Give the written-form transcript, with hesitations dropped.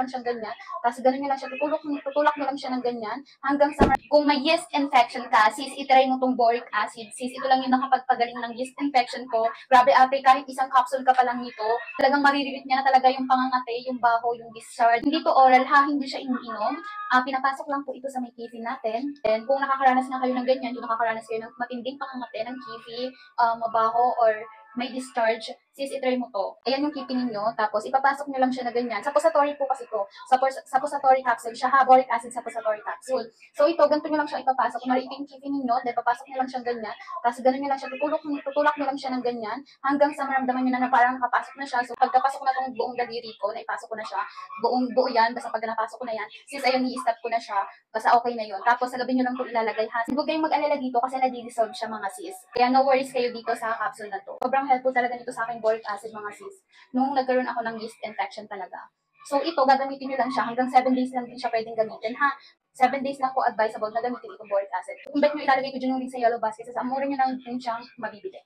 lang siyang ganyan, tapos ganun nyo lang siya, tutulak nyo lang siya ng ganyan, hanggang sa, kung may yeast infection ka, sis, itry mo tong boric acid. Sis, ito lang yung nakapagpagaling ng yeast infection ko. Grabe ate, kahit isang capsule ka pa lang nito, talagang maririnig niya na talaga yung pangangate, yung baho, yung discharge. Hindi to oral ha, hindi siya iniinom. Pinapasok lang po ito sa may kifi natin. And kung nakakaranas na kayo ng ganyan, yung nakakaranas kayo ng matinding pangangate ng kifi, mabaho, or may discharge, sis, itry mo to. Ayan yung kipi ninyo, tapos ipapasok nyo lang siya na ganyan. Suppository po kasi to. Suppository capsule siya, ha? Boric acid suppository capsule. So ito, ganito nyo lang siya ipapasok. Kung ito yung kipi ninyo, then papasok nyo lang siyang ganyan. Tapos ganun nyo lang siya, tutulak nyo lang siya ng ganyan, hanggang sa maramdaman nyo na parang nakapasok na siya. So pagkapasok na tong buong daliri ko, naipasok ko na siya, buo yan, basta pag napasok ko na yan, sis, ayun, i-stop ko na siya, basta okay na yun. Tapos sa gabi nyo lang ito ilalagay, ha? Huwag kayong mag-alala dito kasi nadi-dissolve siya, mga sis. Kaya no worries kayo dito sa capsule na to. Sobrang helpful talaga nito sa aking boric acid, mga sis, nung nagkaroon ako ng yeast infection talaga. So ito, gagamitin nyo lang siya, hanggang 7 days lang din siya pwedeng gamitin, ha? 7 days lang po advisable na gamitin itong boric acid. Kung bet nyo ilalagay ko dyan yung link sa yellow basket, sa amore nyo lang din siyang mabibili.